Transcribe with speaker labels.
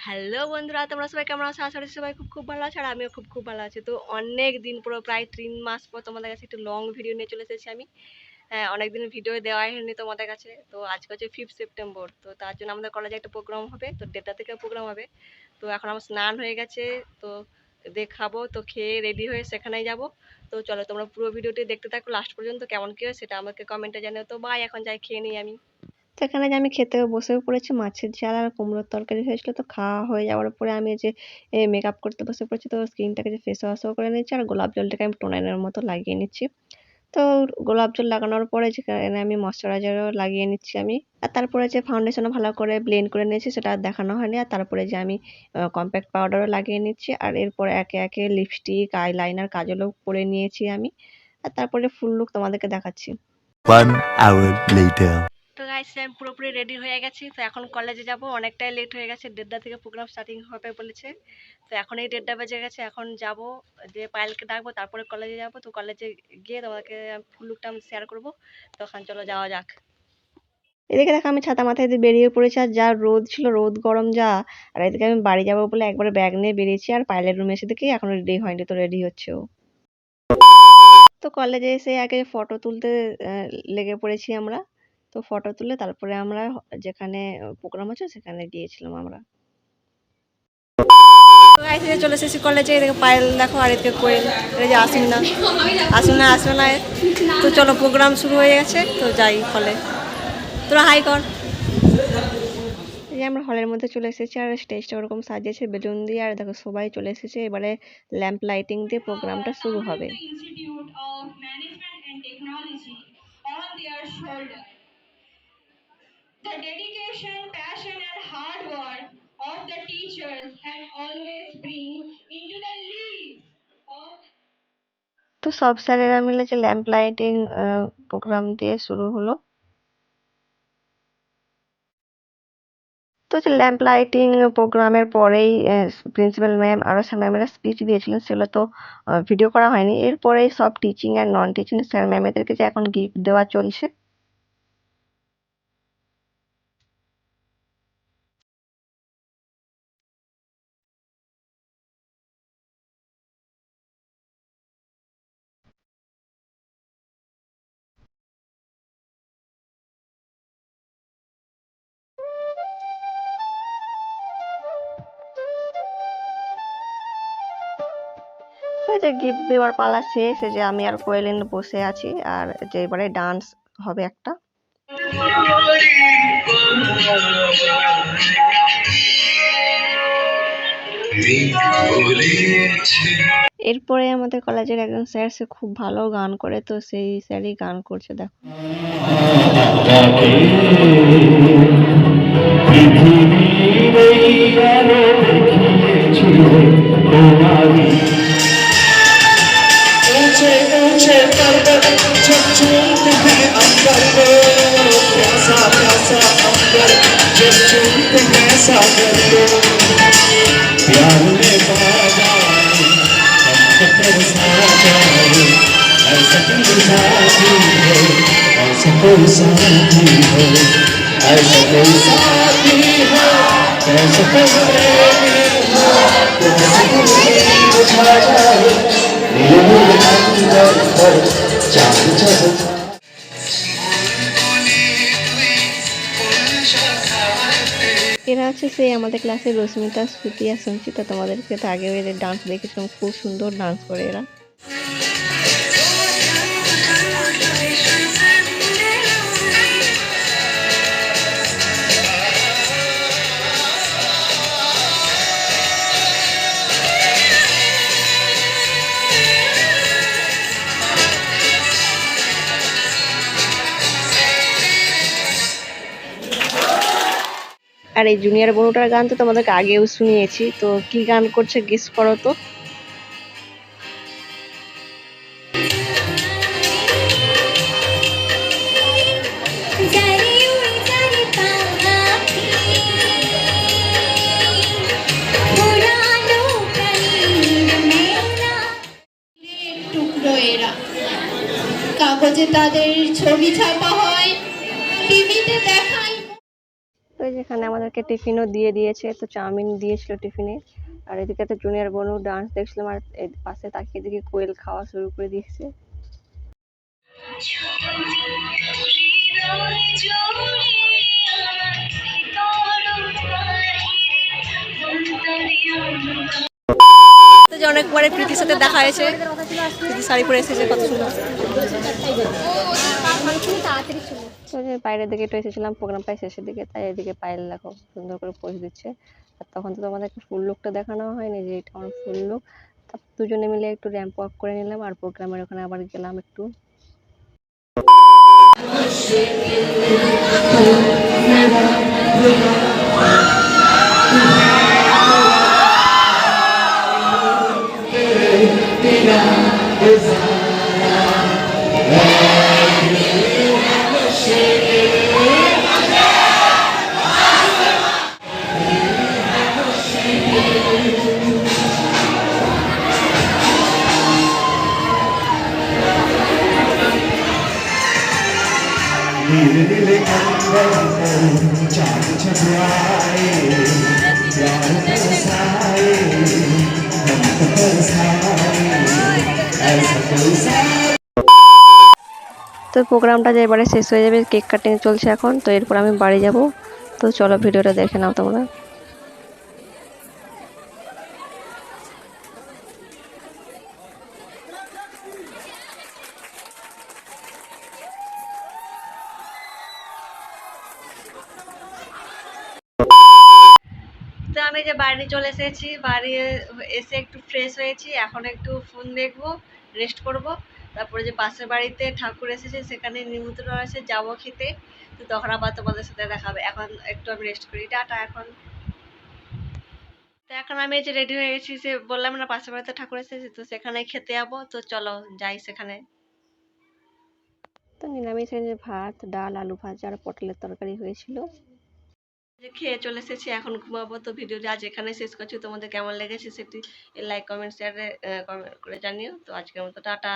Speaker 1: Hello বন্ধুরা, তোমরা সবাই কেমন আছো? আশা করছি সবাই খুব খুব ভালো আছে, আর আমিও খুব খুব ভালো আছি। তো অনেক দিন, পুরো প্রায় 3 মাস পর তোমাদের কাছে একটু লং ভিডিও নিয়ে চলে এসেছি আমি। হ্যাঁ, অনেকদিন ভিডিও দেওয়াই হয়নি তোমাদের কাছে। তো আজকে হচ্ছে 5 সেপ্টেম্বর, তো তার জন্য আমাদের কলেজে একটা প্রোগ্রাম হবে, তো 1:30 থেকে প্রোগ্রাম হবে। তো এখন আমার স্নান হয়ে গেছে, তো দেখাবো, তো খেয়ে রেডি হয়ে সেখানেই যাব। তো চলো তোমরা পুরো ভিডিওটি দেখতে থাকো লাস্ট পর্যন্ত, কেমন কী হয় সেটা আমাকে কমেন্টে জানিও। তো বাই, এখন যাই খেয়ে নিই আমি। সেখানে যে আমি খেতেও বসেও পড়েছি, মাছের ঝাল আর কুমড়োর তরকারি হয়েছিল। তো খাওয়া হয়ে যাওয়ার পরে আমি যে মেকআপ করতে বসে পড়েছি, তো স্কিনটাকে যে ফেস ওয়াশও করে নিচ্ছি, আর গোলাপ জলটাকে আমি টোনারের মতো লাগিয়ে নিচ্ছি। তো গোলাপ জল লাগানোর পরে যেখানে আমি ময়শ্চারাইজারও লাগিয়ে নিচ্ছি আমি। আর তারপরে যে ফাউন্ডেশনও ভালো করে ব্লেন্ড করে নিয়েছি, সেটা আর দেখানো হয়নি। আর তারপরে যে আমি কম্প্যাক্ট পাউডারও লাগিয়ে নিচ্ছি, আর এরপরে একে একে লিপস্টিক, আইলাইনার, কাজলও করে নিয়েছি আমি। আর তারপরে ফুল লুক তোমাদেরকে দেখাচ্ছি।
Speaker 2: 1 hour later.
Speaker 1: তো গাইস, আমি পুরোপুরি রেডি হয়ে গেছি। তো এখন কলেজে যাব, অনেকটাই লেট হয়ে গেছে, 1:30 থেকে প্রোগ্রাম স্টার্টিং হবে বলেছে। তো এখন এই 1:30 বেজে গেছে, এখন যাব, যে পায়েলকে ডাকবো, তারপরে কলেজে যাব। তো কলেজে গিয়ে তোমাকে ফুল লুকটা আমি শেয়ার করবো। তখন চলো যাওয়া যাক। এদিকে দেখো আমি ছাতা মাথায় দিয়ে বেরিয়ে পড়েছি, আর যা রোদ ছিল, রোদ গরম যা। আর এদিকে আমি বাড়ি যাবো বলে একবারে ব্যাগ নিয়ে বেরিয়েছি, আর পায়েলের রুমে এসে দেখি এখনো রেডি হয়নি, তো রেডি হচ্ছে ও। তো কলেজে এসে আগে ফটো তুলতে লেগে পড়েছি আমরা। তো ফটো তুলে তারপরে আমরা যেখানে প্রোগ্রাম হচ্ছে সেখানে গিয়েছিলাম আমরা। তো গাইস, এই চলে এসেছি কলেজে। এদিকে পায়েল দেখো, আর এদিকে কোয়েল, এই যে আসমিনা। আসমিনা তো চলো, প্রোগ্রাম শুরু হয়ে গেছে, তো যাই হলে। তোরা হাই কর। এই যে আমরা হলের মধ্যে চলে এসেছি, আর স্টেজটা ওরকম সাজিয়েছে বেলুন দিয়ে, আর দেখো সবাই চলে এসেছে। এবারে ল্যাম্প লাইটিং দিয়ে প্রোগ্রামটা শুরু হবে। The dedication, passion and hard work of the teachers and always bring into the lead of তো সব স্যারেরা মিলে যে ল্যাম্প লাইটিং প্রোগ্রাম দিয়ে শুরু হলো। তো যে ল্যাম্প লাইটিং প্রোগ্রামের পরেই প্রিন্সিপাল ম্যাম আরো স্যার ম্যামেরা স্পিচ দিয়েছিলেন, সেগুলো তো ভিডিও করা হয়নি। এরপরেই সব টিচিং আর নন টিচিং স্যার ম্যামেদেরকে যে এখন গিফট দেওয়া চলছে। ওই যে গিফট দেওয়ার পালা শেষ, এই যে আমি আর কোয়েলিন বসে আছি, আর যে এবারে ডান্স হবে একটা। এরপরে আমাদের কলেজের একজন স্যার, সে খুব ভালো গান করে, তো সেই স্যারই গান করছে দেখো।
Speaker 3: ऊंचे ऊंचे पर्वत झुमझुमते हैं अंबर को, प्यासा प्यासा अंबर जब झूमते हैं सागर को, प्यार में बाजाए हमको तरसा जाए, ऐसा कोई साथी हो, ऐसा कोई साथी हो, ऐसा कोई साथी हो, ऐसा कोई प्रेमी हो, ऐसा कोई बुझा जाए नीले अंबर पर चांद चलता।
Speaker 1: এরা হচ্ছে সেই আমাদের ক্লাসের রশ্মিতা, শ্রুতি আর সঞ্চিতা। তোমাদেরকে তো আগেও এদের ডান্স দেখেছিলাম, খুব সুন্দর ডান্স করে এরা। আর এই জুনিয়র বনুটার গান তো তোমাদেরকে আগেও শুনিয়েছি, তো কি গান করছে গেস করো তো।
Speaker 4: টুকরো এরা, কাগজে তাদের ছবি ছাপা হয়, টিভিতে দেখায়।
Speaker 1: তো যেখানে আমাদেরকে টিফিনও দিয়ে দিয়েছে, তো চাউমিন দিয়েছিল টিফিনে। আর এদিকে তো জুনিয়র বনু ডান্স দেখছিলাম, আর এর পাশে তাকিয়ে দেখি কোয়েল খাওয়া শুরু করে দিয়েছে। তো যে অনেক পরে প্রীতির সাথে দেখা হয়েছে, প্রীতি শাড়ি পরে এসেছে, কত সুন্দর। তো যে বাইরের দিকে একটু এসেছিলাম প্রোগ্রামটা শেষের দিকে, তাই এদিকে পায়েল দেখো সুন্দর করে পোজ দিচ্ছে। আর তখন তো তোমাদেরকে ফুল লুকটা দেখানো হয়নি, যে এটা আমার ফুল লুক। তারপর দুজনে মিলে একটু র্যাম্প ওয়াক করে নিলাম, আর প্রোগ্রামের ওখানে আবার গেলাম একটু।
Speaker 3: नीले नीले कंबल चांद छुपाए प्यार बरसाए हम तो बरसाए ऐसा कोई सा।
Speaker 1: তো প্রোগ্রামটা যে এবারে শেষ হয়ে যাবে, কেক কাটিং চলছে এখন, তো এরপর আমি বাড়ি যাব। তো চলো ভিডিওটা দেখে নাও তোমরা। তো আমি যে বাড়ি চলে এসেছি, বাড়ি এসে একটু ফ্রেশ হয়েছি, এখন একটু ফোন দেখবো, রেস্ট করব। তারপরে যে পাশের বাড়িতে ঠাকুর এসেছে, সেখানে নিমন্ত্রণ আছে, যাবো খেতে। তো তখন আবার তোমাদের সাথে দেখা হবে। এখন একটু আমি রেস্ট করি, টাটা এখন। তো এখন আমি এই যে রেডি হয়ে গেছি, যে বললাম না পাশের বাড়িতে ঠাকুর এসেছে, তো সেখানে খেতে যাবো। তো চলো যাই সেখানে। তো নিরামিষ যে ভাত, ডাল, আলু ভাজা আর পটলের তরকারি হয়েছিল। যে খেয়ে চলে এসেছি, এখন ঘুমাবো। তো ভিডিওটি আজ এখানে শেষ করছি। তোমাদের কেমন লেগেছে সেটি লাইক কমেন্ট শেয়ারে কমেন্ট করে জানিও। তো আজকের মতো টাটা।